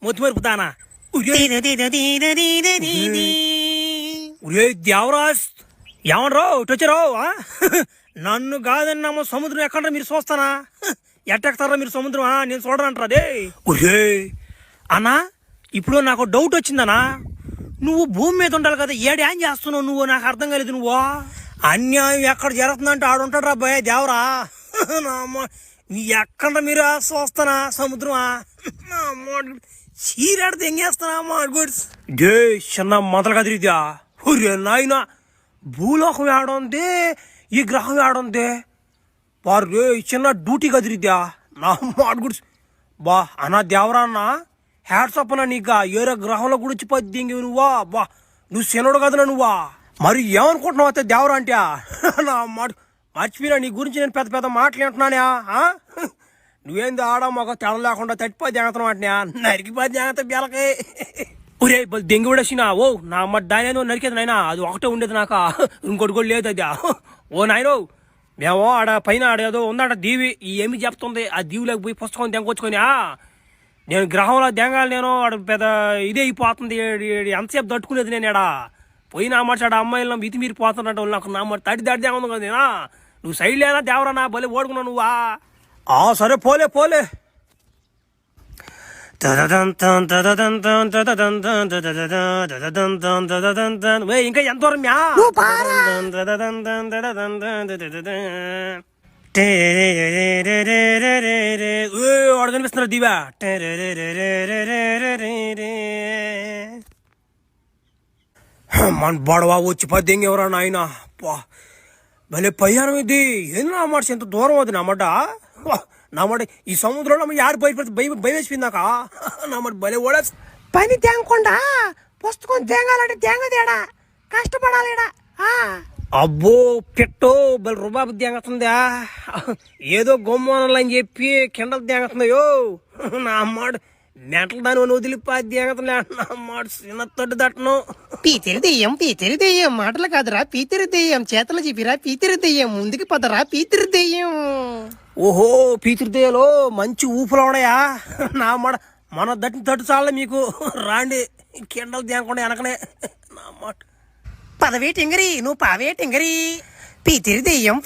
మొత్తిమరుపుతానా దేవరాజ్ ఏమనరావు ఇటొచ్చారావు నన్ను కాదన్నామో సముద్రం ఎక్కడ మీరు చూస్తానా ఎట్టెక్తారా మీరు సముద్రం నేను చూడనంటారా అదే ఒరే అన్నా ఇప్పుడు నాకు డౌట్ వచ్చిందనా నువ్వు భూమి మీద ఉండాలి కదా ఏం చేస్తున్నావు నువ్వు నాకు అర్థం కాలేదు నువ్వు అన్యాయం ఎక్కడ జరుగుతుందంటే ఆడుంటాడు రా భయ దేవరా నీ ఎక్కడ మీరు చూస్తానా సముద్రమా చీరాడితే ఎంగేస్తానా గుడ్స్ డే చిన్న మొదలు కదిరిద్యా ఒరే నాయన భూలోకం ఏడుంది ఈ గ్రహం ఏడుంది వారు రే చిన్న డ్యూటీ కదిరిద్యా నా మాట గుడ్స్ బా అన్నా దేవరా అన్న హ్యాట్స్ అప్ అన్నా నీకు ఏరే గ్రహంలో గుడిచి పద్ది నువ్వా బా నువ్వు శనుడు కదనా నువ్వా మరి ఏమనుకుంటున్నావు అయితే దేవరా అంటే నా మాట మర్చిపోయినా నీ గురించి నేను పెద్ద పెద్ద మాటలు అంటున్నానే నువ్వేంది ఆడా మాకు తెడ లేకుండా తట్టిపోయి జాగ్రత్త అంటున్నా నరికిపోయి జాగ్రత్త బెలకే ఒరే దెంగి పడేసినా ఓ నా అమ్మ దాని నరికేది నాయన అది ఒకటే ఉండేది నాక ఇంకోటి కూడా లేదు అది ఓ నాయనో మేము ఆడ పైన ఆడేదో ఉందట దీవి ఏమి చెప్తుంది ఆ దీవిలోకి పోయి పుస్తకం దెంగొచ్చుకొని నేను గ్రహంలో దెంగాలి నేను ఆడ పెద్ద ఇదే అయిపోతుంది ఎంతసేపు తట్టుకునేది నేను ఆడ పోయి నా మాట ఆడ అమ్మాయిలు మితి మీరు పోతున్నట్టు నాకు నా మాట తడి దాడి దేముంది కదా నేనా నువ్వు సైడ్ లేనా దేవరా నా భలే ఓడుకున్నావు నువ్వా సరే పోలే పోలే ఇంకా ఎంత వాడు కనిపిస్తున్నారు దీవా మన బడవా వచ్చి పద్దెంగి ఎవరా నాయన భలే పయ్యానం ఇది ఏంది నా మాట ఎంత దూరం అది నా మాట నా మాట ఈ సముద్రంలో యారు భయం వేసిపోయిందాక నా మాట భలే ఓడ పని తేంగకుండా పుస్తకం తేంగాలంటే తేంగదేడా కష్టపడాలిడా అబ్బో పెట్టో బలి రుబాబు తేంగతుందా ఏదో గొమ్మనలు అని చెప్పి కిండలు తేంగతుందయో నా మాట నెంటలు దాని వదిలిపోద్ది తేంగతులే నా మాట చిన్నతోటి దట్టను పీతిరి దెయ్యం మాటలు కాదురా పీతిరి దెయ్యం చేతలు చెప్పిరా పీతిరి దెయ్యం ముందుకు పదరా పీతిరి దెయ్యం ఓహో పీతిరిదేయలో మంచి ఊపులు ఉన్నాయా నా మాట మన తట్టు చాలే మీకు రాండి కిండలు తేంగకుండా వెనకనే నా మాట పదవే టింగరి నువ్వు పావే టింగరి పీతిరి దెయ్యం